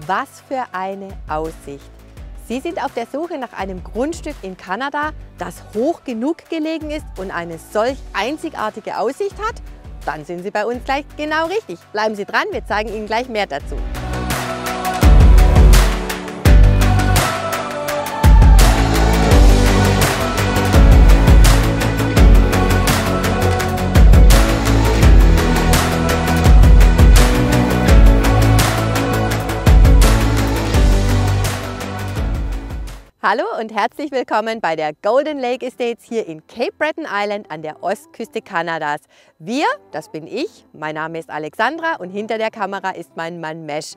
Was für eine Aussicht! Sie sind auf der Suche nach einem Grundstück in Kanada, das hoch genug gelegen ist und eine solch einzigartige Aussicht hat? Dann sind Sie bei uns gleich genau richtig. Bleiben Sie dran, wir zeigen Ihnen gleich mehr dazu. Hallo und herzlich willkommen bei der Golden Lake Estates hier in Cape Breton Island an der Ostküste Kanadas. Wir, das bin ich, mein Name ist Alexandra und hinter der Kamera ist mein Mann Mesh.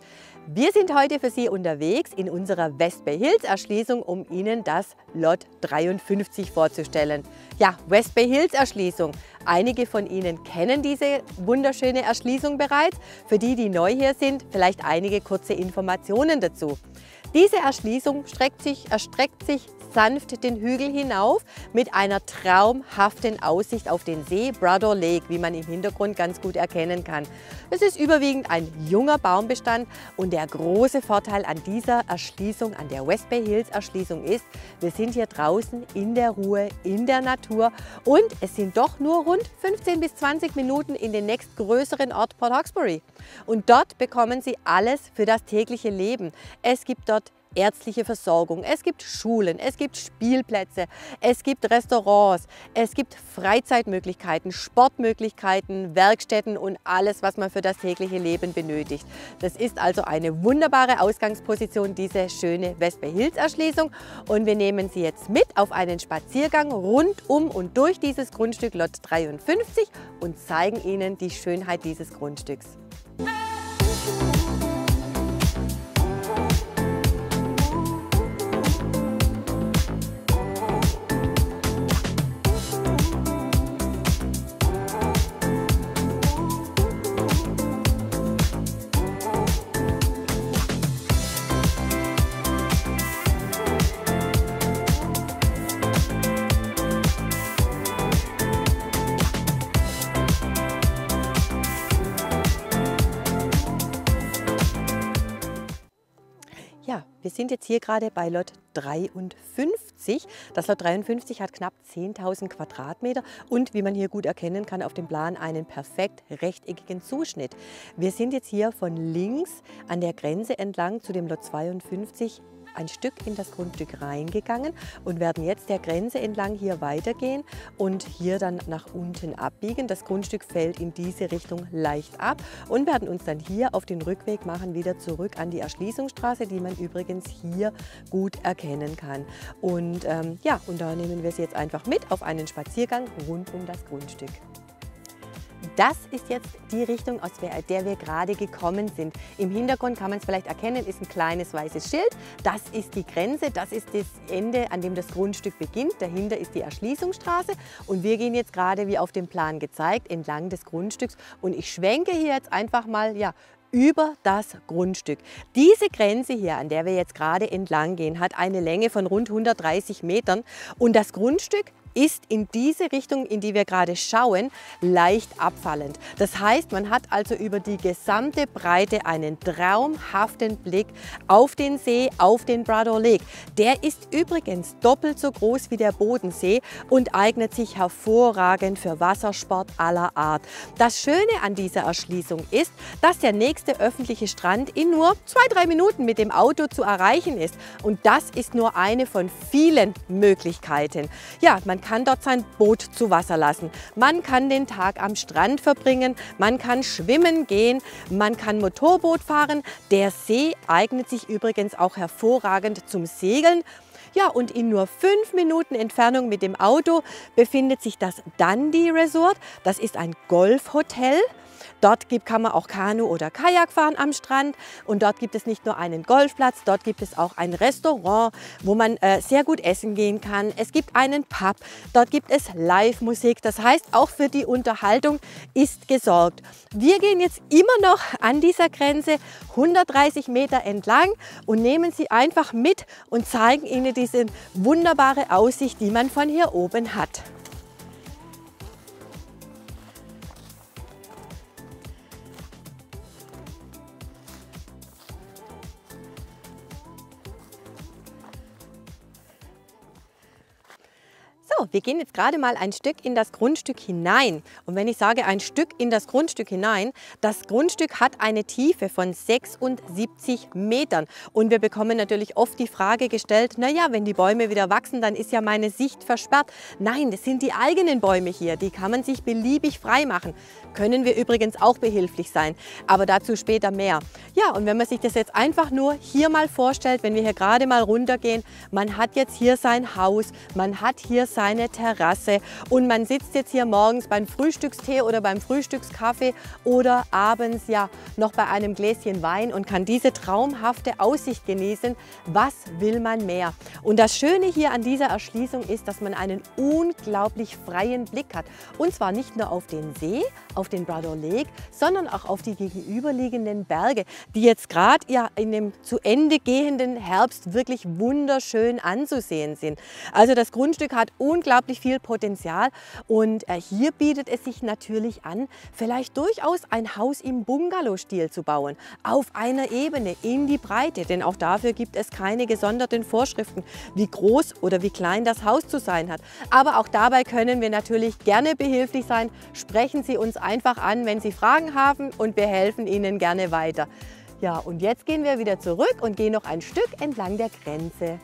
Wir sind heute für Sie unterwegs in unserer West Bay Hills Erschließung, um Ihnen das Lot 53 vorzustellen. Ja, West Bay Hills Erschließung. Einige von Ihnen kennen diese wunderschöne Erschließung bereits. Für die, die neu hier sind, vielleicht einige kurze Informationen dazu. Diese Erschließung erstreckt sich sanft den Hügel hinauf mit einer traumhaften Aussicht auf den See Brador Lake, wie man im Hintergrund ganz gut erkennen kann. Es ist überwiegend ein junger Baumbestand und der große Vorteil an dieser Erschließung, an der West Bay Hills Erschließung ist, wir sind hier draußen in der Ruhe, in der Natur und es sind doch nur rund 15 bis 20 Minuten in den nächstgrößeren Ort Port Hawkesbury. Und dort bekommen Sie alles für das tägliche Leben. Es gibt dort ärztliche Versorgung, es gibt Schulen, es gibt Spielplätze, es gibt Restaurants, es gibt Freizeitmöglichkeiten, Sportmöglichkeiten, Werkstätten und alles, was man für das tägliche Leben benötigt. Das ist also eine wunderbare Ausgangsposition, diese schöne West Bay Hills Erschließung. Und wir nehmen Sie jetzt mit auf einen Spaziergang rund um und durch dieses Grundstück Lot 53 und zeigen Ihnen die Schönheit dieses Grundstücks. Ja, wir sind jetzt hier gerade bei Lot 53. Das Lot 53 hat knapp 10.000 Quadratmeter und, wie man hier gut erkennen kann, auf dem Plan einen perfekt rechteckigen Zuschnitt. Wir sind jetzt hier von links an der Grenze entlang zu dem Lot 52 ein Stück in das Grundstück reingegangen und werden jetzt der Grenze entlang hier weitergehen und hier dann nach unten abbiegen. Das Grundstück fällt in diese Richtung leicht ab und werden uns dann hier auf den Rückweg machen, wieder zurück an die Erschließungsstraße, die man übrigens hier gut erkennen kann. Und ja, und da nehmen wir Sie jetzt einfach mit auf einen Spaziergang rund um das Grundstück. Das ist jetzt die Richtung, aus der wir gerade gekommen sind. Im Hintergrund kann man es vielleicht erkennen, ist ein kleines weißes Schild. Das ist die Grenze, das ist das Ende, an dem das Grundstück beginnt. Dahinter ist die Erschließungsstraße und wir gehen jetzt gerade, wie auf dem Plan gezeigt, entlang des Grundstücks. Und ich schwenke hier jetzt einfach mal über das Grundstück. Diese Grenze hier, an der wir jetzt gerade entlang gehen, hat eine Länge von rund 130 Metern und das Grundstück ist in diese Richtung, in die wir gerade schauen, leicht abfallend. Das heißt, man hat also über die gesamte Breite einen traumhaften Blick auf den See, auf den Brador Lake. Der ist übrigens doppelt so groß wie der Bodensee und eignet sich hervorragend für Wassersport aller Art. Das Schöne an dieser Erschließung ist, dass der nächste öffentliche Strand in nur 2-3 Minuten mit dem Auto zu erreichen ist. Und das ist nur eine von vielen Möglichkeiten. Ja, man kann dort sein Boot zu Wasser lassen. Man kann den Tag am Strand verbringen, man kann schwimmen gehen, man kann Motorboot fahren. Der See eignet sich übrigens auch hervorragend zum Segeln. Ja, und in nur 5 Minuten Entfernung mit dem Auto befindet sich das Dundee Resort. Das ist ein Golfhotel. Dort kann man auch Kanu oder Kajak fahren am Strand und dort gibt es nicht nur einen Golfplatz, dort gibt es auch ein Restaurant, wo man sehr gut essen gehen kann. Es gibt einen Pub, dort gibt es Live-Musik, das heißt auch für die Unterhaltung ist gesorgt. Wir gehen jetzt immer noch an dieser Grenze 130 Meter entlang und nehmen Sie einfach mit und zeigen Ihnen diese wunderbare Aussicht, die man von hier oben hat. wir gehen jetzt gerade mal ein Stück in das Grundstück hinein. Und wenn ich sage ein Stück in das Grundstück hinein, das Grundstück hat eine Tiefe von 76 Metern. Und wir bekommen natürlich oft die Frage gestellt, naja, wenn die Bäume wieder wachsen, dann ist ja meine Sicht versperrt. Nein, das sind die eigenen Bäume hier, die kann man sich beliebig frei machen. Können wir übrigens auch behilflich sein, aber dazu später mehr. Ja, und wenn man sich das jetzt einfach nur hier mal vorstellt, wenn wir hier gerade mal runtergehen, man hat jetzt hier sein Haus, man hat hier seine Terrasse und man sitzt jetzt hier morgens beim Frühstückstee oder beim Frühstückskaffee oder abends ja noch bei einem Gläschen Wein und kann diese traumhafte Aussicht genießen. Was will man mehr? Und das Schöne hier an dieser Erschließung ist, dass man einen unglaublich freien Blick hat. Und zwar nicht nur auf den See, auf den Brother Lake, sondern auch auf die gegenüberliegenden Berge, die jetzt gerade ja in dem zu Ende gehenden Herbst wirklich wunderschön anzusehen sind. Also das Grundstück hat unglaublich viel Potenzial und hier bietet es sich natürlich an, vielleicht durchaus ein Haus im Bungalow-Stil zu bauen, auf einer Ebene in die Breite, denn auch dafür gibt es keine gesonderten Vorschriften, wie groß oder wie klein das Haus zu sein hat. Aber auch dabei können wir natürlich gerne behilflich sein. Sprechen Sie uns einfach an, wenn Sie Fragen haben und wir helfen Ihnen gerne weiter. Ja, und jetzt gehen wir wieder zurück und gehen noch ein Stück entlang der Grenze.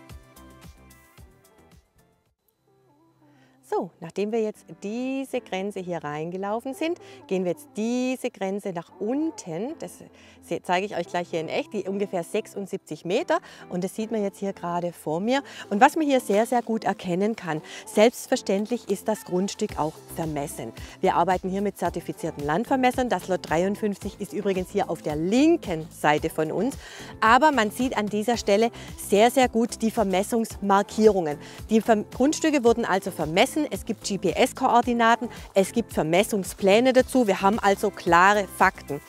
So, nachdem wir jetzt diese Grenze hier reingelaufen sind, gehen wir jetzt diese Grenze nach unten. Das zeige ich euch gleich hier in echt, die ungefähr 76 Meter. Und das sieht man jetzt hier gerade vor mir. Und was man hier sehr, sehr gut erkennen kann, selbstverständlich ist das Grundstück auch vermessen. Wir arbeiten hier mit zertifizierten Landvermessern. Das Lot 53 ist übrigens hier auf der linken Seite von uns. Aber man sieht an dieser Stelle sehr, sehr gut die Vermessungsmarkierungen. Die Grundstücke wurden also vermessen. Es gibt GPS-Koordinaten, es gibt Vermessungspläne dazu. Wir haben also klare Fakten.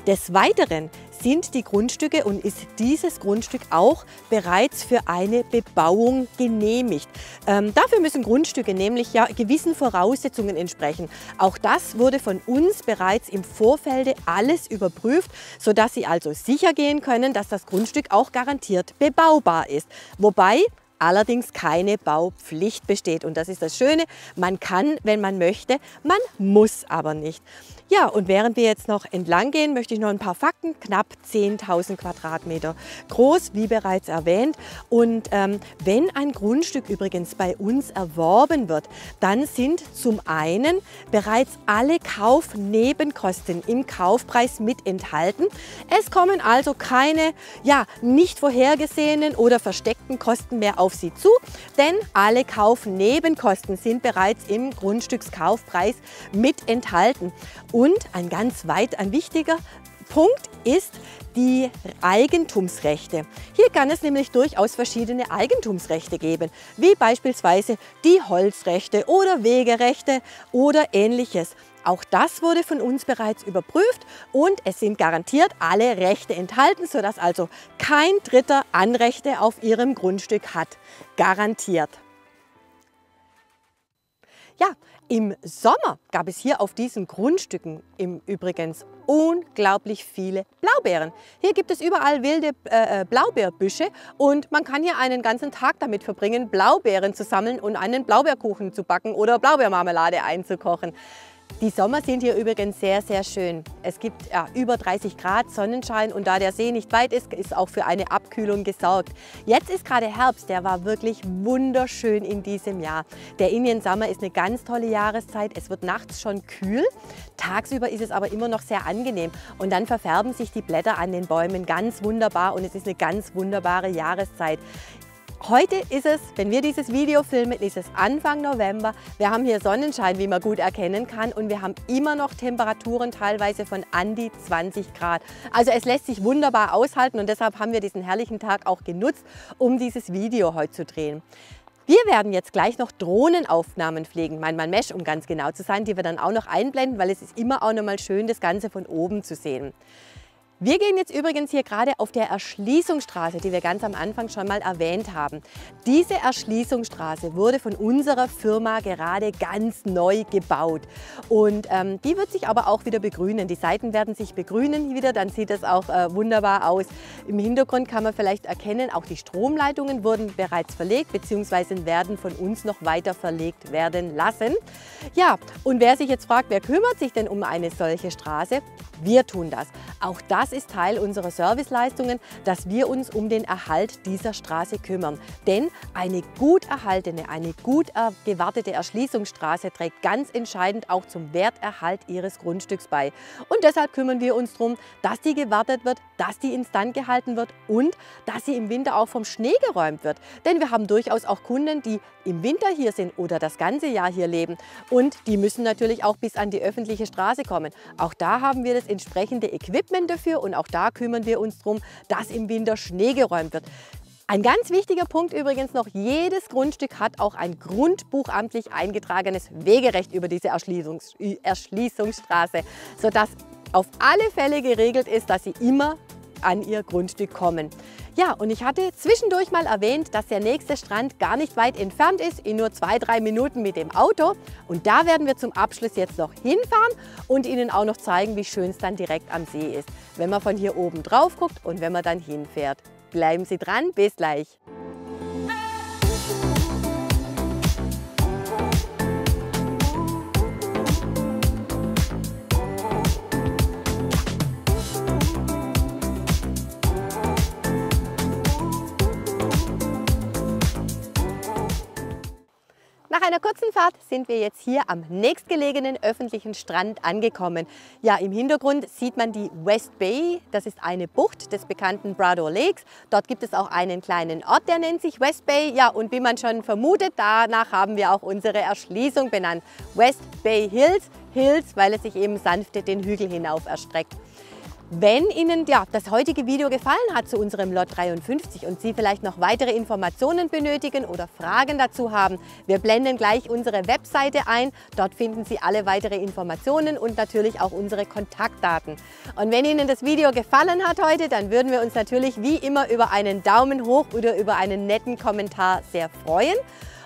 Des Weiteren sind die Grundstücke und ist dieses Grundstück auch bereits für eine Bebauung genehmigt. Dafür müssen Grundstücke nämlich ja gewissen Voraussetzungen entsprechen. Auch das wurde von uns bereits im Vorfeld alles überprüft, sodass Sie also sicher gehen können, dass das Grundstück auch garantiert bebaubar ist. Wobei allerdings keine Baupflicht besteht. Und das ist das Schöne, man kann, wenn man möchte, man muss aber nicht. Ja, und während wir jetzt noch entlang gehen, möchte ich noch ein paar Fakten. Knapp 10.000 Quadratmeter groß, wie bereits erwähnt. Und wenn ein Grundstück übrigens bei uns erworben wird, dann sind zum einen bereits alle Kaufnebenkosten im Kaufpreis mit enthalten. Es kommen also keine nicht vorhergesehenen oder versteckten Kosten mehr auf Sie zu, denn alle Kaufnebenkosten sind bereits im Grundstückskaufpreis mit enthalten. Und ein wichtiger Punkt ist die Eigentumsrechte. Hier kann es nämlich durchaus verschiedene Eigentumsrechte geben, wie beispielsweise die Holzrechte oder Wegerechte oder ähnliches. Auch das wurde von uns bereits überprüft und es sind garantiert alle Rechte enthalten, sodass also kein Dritter Anrechte auf Ihrem Grundstück hat. Garantiert. Ja, im Sommer gab es hier auf diesen Grundstücken übrigens unglaublich viele Blaubeeren. Hier gibt es überall wilde Blaubeerbüsche und man kann hier einen ganzen Tag damit verbringen, Blaubeeren zu sammeln und einen Blaubeerkuchen zu backen oder Blaubeermarmelade einzukochen. Die Sommer sind hier übrigens sehr, sehr schön. Es gibt über 30 Grad Sonnenschein und da der See nicht weit ist, ist auch für eine Abkühlung gesorgt. Jetzt ist gerade Herbst, der war wirklich wunderschön in diesem Jahr. Der Indian Summer ist eine ganz tolle Jahreszeit. Es wird nachts schon kühl, tagsüber ist es aber immer noch sehr angenehm. Und dann verfärben sich die Blätter an den Bäumen ganz wunderbar und es ist eine ganz wunderbare Jahreszeit. Heute ist es, wenn wir dieses Video filmen, ist es Anfang November. Wir haben hier Sonnenschein, wie man gut erkennen kann, und wir haben immer noch Temperaturen teilweise von an die 20 Grad. Also es lässt sich wunderbar aushalten und deshalb haben wir diesen herrlichen Tag auch genutzt, um dieses Video heute zu drehen. Wir werden jetzt gleich noch Drohnenaufnahmen pflegen, mein Mesh, um ganz genau zu sein, die wir dann auch noch einblenden, weil es ist immer auch noch mal schön, das Ganze von oben zu sehen. Wir gehen jetzt übrigens hier gerade auf der Erschließungsstraße, die wir ganz am Anfang schon mal erwähnt haben. Diese Erschließungsstraße wurde von unserer Firma gerade ganz neu gebaut. Und die wird sich aber auch wieder begrünen. Die Seiten werden sich begrünen wieder, dann sieht es auch wunderbar aus. Im Hintergrund kann man vielleicht erkennen, auch die Stromleitungen wurden bereits verlegt bzw. werden von uns noch weiter verlegt werden lassen. Ja, und wer sich jetzt fragt, wer kümmert sich denn um eine solche Straße? Wir tun das. Auch das ist Teil unserer Serviceleistungen, dass wir uns um den Erhalt dieser Straße kümmern. Denn eine gut erhaltene, eine gut gewartete Erschließungsstraße trägt ganz entscheidend auch zum Werterhalt Ihres Grundstücks bei. Und deshalb kümmern wir uns darum, dass die gewartet wird, dass die instand gehalten wird und dass sie im Winter auch vom Schnee geräumt wird. Denn wir haben durchaus auch Kunden, die im Winter hier sind oder das ganze Jahr hier leben. Und die müssen natürlich auch bis an die öffentliche Straße kommen. Auch da haben wir das entsprechende Equipment dafür und auch da kümmern wir uns darum, dass im Winter Schnee geräumt wird. Ein ganz wichtiger Punkt übrigens noch, jedes Grundstück hat auch ein grundbuchamtlich eingetragenes Wegerecht über diese Erschließungsstraße, sodass auf alle Fälle geregelt ist, dass Sie immer an Ihr Grundstück kommen. Ja, und ich hatte zwischendurch mal erwähnt, dass der nächste Strand gar nicht weit entfernt ist, in nur 2-3 Minuten mit dem Auto. Und da werden wir zum Abschluss jetzt noch hinfahren und Ihnen auch noch zeigen, wie schön es dann direkt am See ist, wenn man von hier oben drauf guckt und wenn man dann hinfährt. Bleiben Sie dran, bis gleich. Nach einer kurzen Fahrt sind wir jetzt hier am nächstgelegenen öffentlichen Strand angekommen. Ja, im Hintergrund sieht man die West Bay. Das ist eine Bucht des bekannten Brador Lakes. Dort gibt es auch einen kleinen Ort, der nennt sich West Bay. Ja, und wie man schon vermutet, danach haben wir auch unsere Erschließung benannt. West Bay Hills, Hills, weil es sich eben sanft den Hügel hinauf erstreckt. Wenn Ihnen das heutige Video gefallen hat zu unserem Lot 53 und Sie vielleicht noch weitere Informationen benötigen oder Fragen dazu haben, wir blenden gleich unsere Webseite ein. Dort finden Sie alle weitere Informationen und natürlich auch unsere Kontaktdaten. Und wenn Ihnen das Video gefallen hat heute, dann würden wir uns natürlich wie immer über einen Daumen hoch oder über einen netten Kommentar sehr freuen.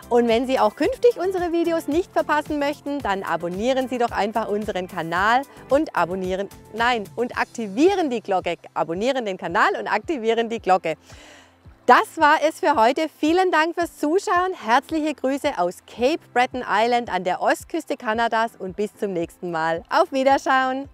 Und wenn Sie auch künftig unsere Videos nicht verpassen möchten, dann abonnieren Sie doch einfach unseren Kanal und aktivieren die Glocke. Abonnieren den Kanal und aktivieren die Glocke. Das war es für heute. Vielen Dank fürs Zuschauen. Herzliche Grüße aus Cape Breton Island an der Ostküste Kanadas und bis zum nächsten Mal. Auf Wiederschauen!